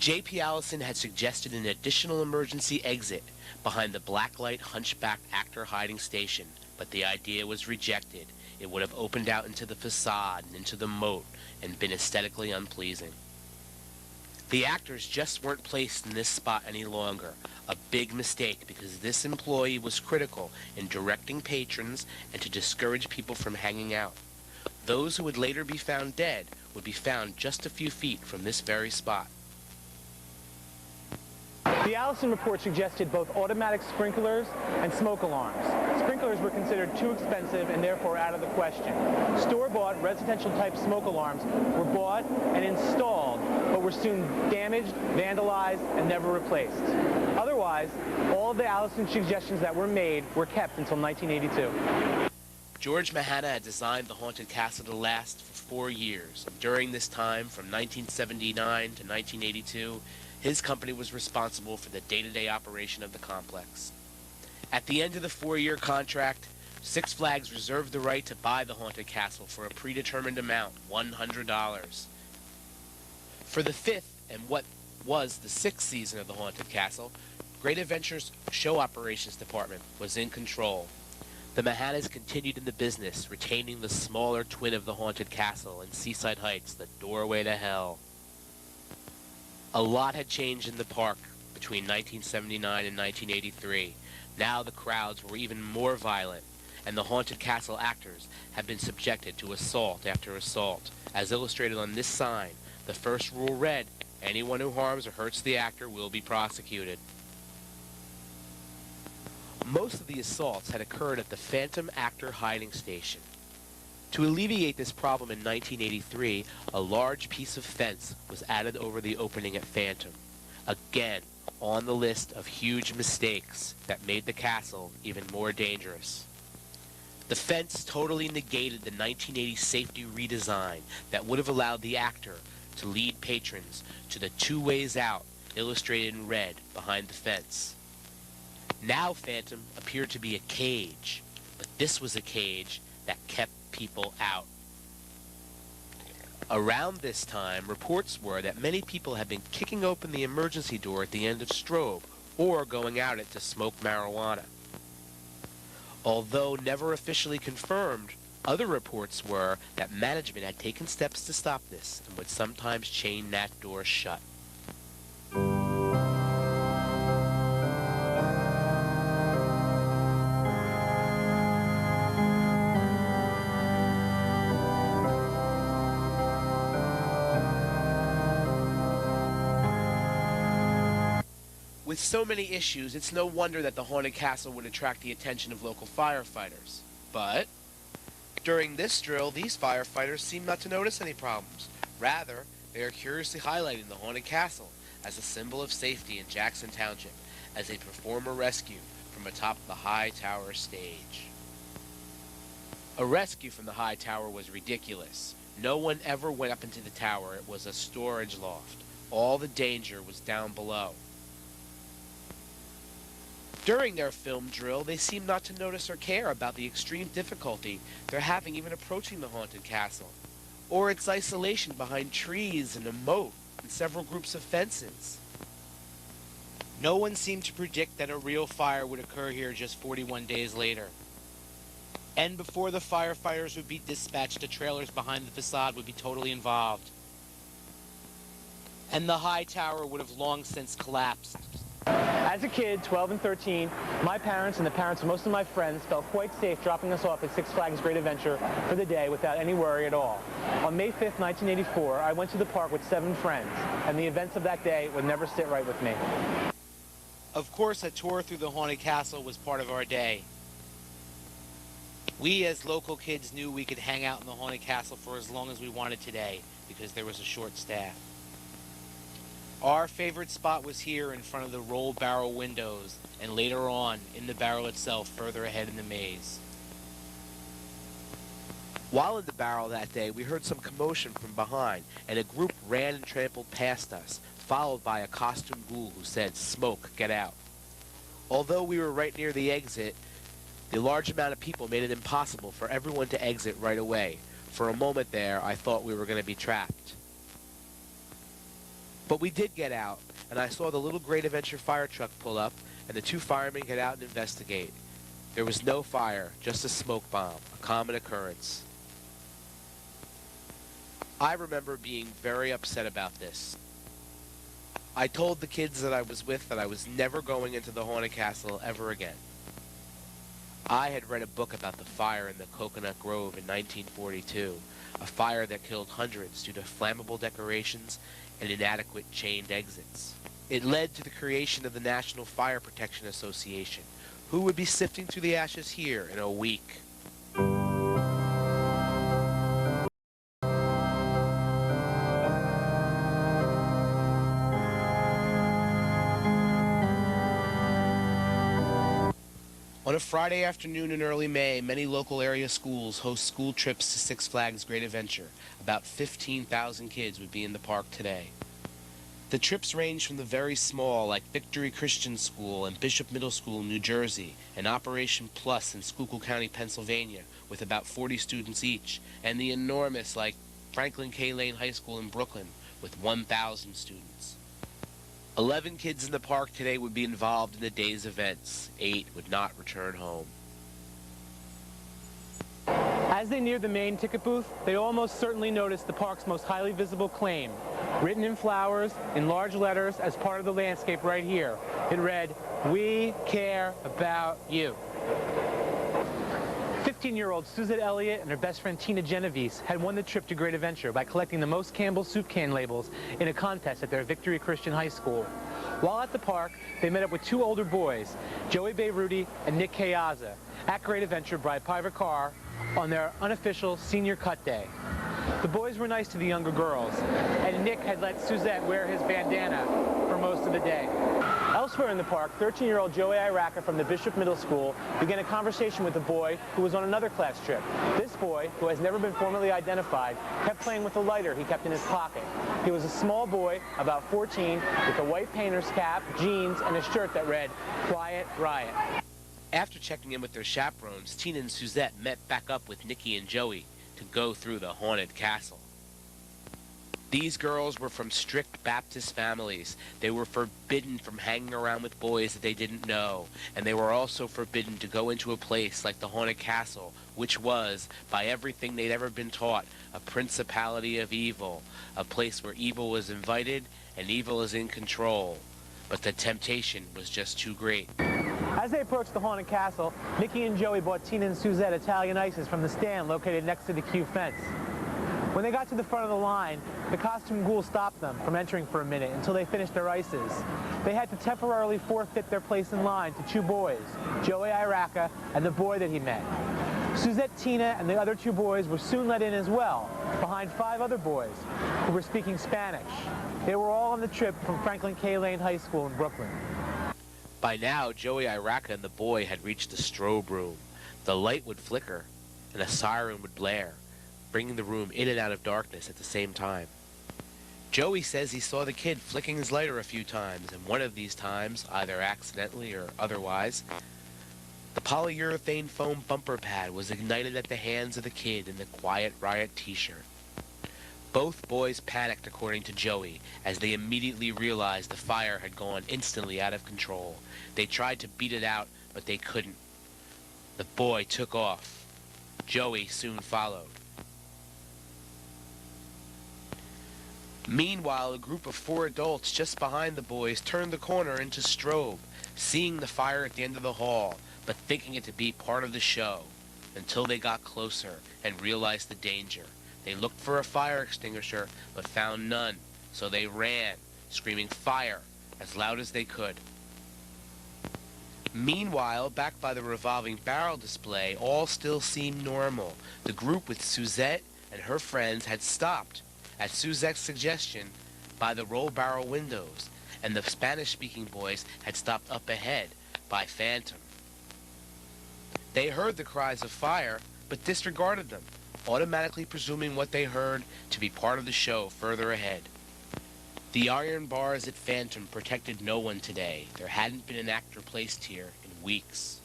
J.P. Allison had suggested an additional emergency exit behind the blacklight hunchbacked actor hiding station, but the idea was rejected. It would have opened out into the facade and into the moat and been aesthetically unpleasing. The actors just weren't placed in this spot any longer, a big mistake because this employee was critical in directing patrons and to discourage people from hanging out. Those who would later be found dead would be found just a few feet from this very spot. The Allison report suggested both automatic sprinklers and smoke alarms. Sprinklers were considered too expensive and therefore out of the question. Store-bought residential-type smoke alarms were bought and installed, but were soon damaged, vandalized, and never replaced. Otherwise, all of the Allison suggestions that were made were kept until 1982. George Mahana had designed the haunted castle to last for 4 years. During this time, from 1979 to 1982, his company was responsible for the day-to-day operation of the complex. At the end of the 4-year contract, Six Flags reserved the right to buy the haunted castle for a predetermined amount, $100. For the 5th and what was the 6th season of the haunted castle, Great Adventures Show Operations Department was in control. The Mahanas continued in the business, retaining the smaller twin of the haunted castle in Seaside Heights, the doorway to hell. A lot had changed in the park between 1979 and 1983. Now the crowds were even more violent, and the haunted castle actors had been subjected to assault after assault. As illustrated on this sign, the first rule read, "Anyone who harms or hurts the actor will be prosecuted." Most of the assaults had occurred at the Phantom Actor Hiding Station. To alleviate this problem in 1983, a large piece of fence was added over the opening at Phantom. Again, on the list of huge mistakes that made the castle even more dangerous. The fence totally negated the 1980 safety redesign that would have allowed the actor to lead patrons to the 2 ways out illustrated in red behind the fence. Now Phantom appeared to be a cage, but this was a cage that kept people out. Around this time, reports were that many people had been kicking open the emergency door at the end of Strobe or going out it to smoke marijuana. Although never officially confirmed, other reports were that management had taken steps to stop this and would sometimes chain that door shut. With so many issues, it's no wonder that the haunted castle would attract the attention of local firefighters. But during this drill, these firefighters seem not to notice any problems. Rather, they are curiously highlighting the haunted castle as a symbol of safety in Jackson Township as they perform a rescue from atop the high tower stage. A rescue from the high tower was ridiculous. No one ever went up into the tower. It was a storage loft. All the danger was down below. During their film drill, they seem not to notice or care about the extreme difficulty they're having even approaching the haunted castle, or its isolation behind trees and a moat and several groups of fences. No one seemed to predict that a real fire would occur here just 41 days later. And before the firefighters would be dispatched, the trailers behind the facade would be totally involved. And the high tower would have long since collapsed. As a kid, 12 and 13, my parents and the parents of most of my friends felt quite safe dropping us off at Six Flags Great Adventure for the day without any worry at all. On May 5th, 1984, I went to the park with 7 friends, and the events of that day would never sit right with me. Of course, a tour through the haunted castle was part of our day. We as local kids knew we could hang out in the haunted castle for as long as we wanted today because there was a short staff. Our favorite spot was here in front of the roll barrel windows, and later on in the barrel itself further ahead in the maze. While in the barrel that day, we heard some commotion from behind, and a group ran and trampled past us, followed by a costumed ghoul who said, "Smoke, get out." Although we were right near the exit, the large amount of people made it impossible for everyone to exit right away. For a moment there, I thought we were going to be trapped. But we did get out, and I saw the little Great Adventure fire truck pull up, and the 2 firemen get out and investigate. There was no fire, just a smoke bomb, a common occurrence. I remember being very upset about this. I told the kids that I was with that I was never going into the haunted castle ever again. I had read a book about the fire in the Coconut Grove in 1942, a fire that killed hundreds due to flammable decorations and inadequate chained exits. It led to the creation of the National Fire Protection Association, who would be sifting through the ashes here in a week. On a Friday afternoon in early May, many local area schools host school trips to Six Flags Great Adventure. About 15,000 kids would be in the park today. The trips range from the very small, like Victory Christian School and Bishop Middle School, New Jersey, and Operation Plus in Schuylkill County, Pennsylvania, with about 40 students each, and the enormous, like Franklin K. Lane High School in Brooklyn, with 1,000 students. 11 kids in the park today would be involved in the day's events. 8 would not return home. As they neared the main ticket booth, they almost certainly noticed the park's most highly visible claim, written in flowers, in large letters, as part of the landscape right here. It read, "We care about you." 15-year-old Suzette Elliott and her best friend Tina Genovese had won the trip to Great Adventure by collecting the most Campbell soup can labels in a contest at their Victory Christian High School. While at the park, they met up with 2 older boys, Joey Beiruti and Nick Kayaza, at Great Adventure by private car on their unofficial senior cut day. The boys were nice to the younger girls, and Nick had let Suzette wear his bandana for most of the day. Elsewhere in the park, 13-year-old Joey Iraka from the Bishop Middle School began a conversation with a boy who was on another class trip. This boy, who has never been formally identified, kept playing with a lighter he kept in his pocket. He was a small boy, about 14, with a white painter's cap, jeans, and a shirt that read, "Quiet Riot." After checking in with their chaperones, Tina and Suzette met back up with Nikki and Joey to go through the haunted castle. These girls were from strict Baptist families. They were forbidden from hanging around with boys that they didn't know, and they were also forbidden to go into a place like the haunted castle, which was, by everything they'd ever been taught, a principality of evil, a place where evil was invited and evil is in control. But the temptation was just too great. As they approached the haunted castle, Nikki and Joey bought Tina and Suzette Italian ices from the stand located next to the queue fence. When they got to the front of the line, the costume ghoul stopped them from entering for a minute until they finished their ices. They had to temporarily forfeit their place in line to 2 boys, Joey Iraka and the boy that he met. Suzette, Tina, and the other 2 boys were soon let in as well, behind 5 other boys who were speaking Spanish. They were all on the trip from Franklin K. Lane High School in Brooklyn. By now, Joey Iraka and the boy had reached the strobe room. The light would flicker, and a siren would blare, bringing the room in and out of darkness at the same time. Joey says he saw the kid flicking his lighter a few times, and one of these times, either accidentally or otherwise, the polyurethane foam bumper pad was ignited at the hands of the kid in the Quiet Riot t-shirt. Both boys panicked, according to Joey, as they immediately realized the fire had gone instantly out of control. They tried to beat it out, but they couldn't. The boy took off. Joey soon followed. Meanwhile, a group of 4 adults just behind the boys turned the corner into strobe, seeing the fire at the end of the hall, but thinking it to be part of the show, until they got closer and realized the danger. They looked for a fire extinguisher, but found none, so they ran, screaming "fire" as loud as they could. Meanwhile, back by the revolving barrel display, all still seemed normal. The group with Suzette and her friends had stopped, at Suzette's suggestion, by the roll barrel windows, and the Spanish-speaking boys had stopped up ahead, by Phantom. They heard the cries of fire, but disregarded them, automatically presuming what they heard to be part of the show further ahead. The iron bars at Phantom protected no one today. There hadn't been an actor placed here in weeks.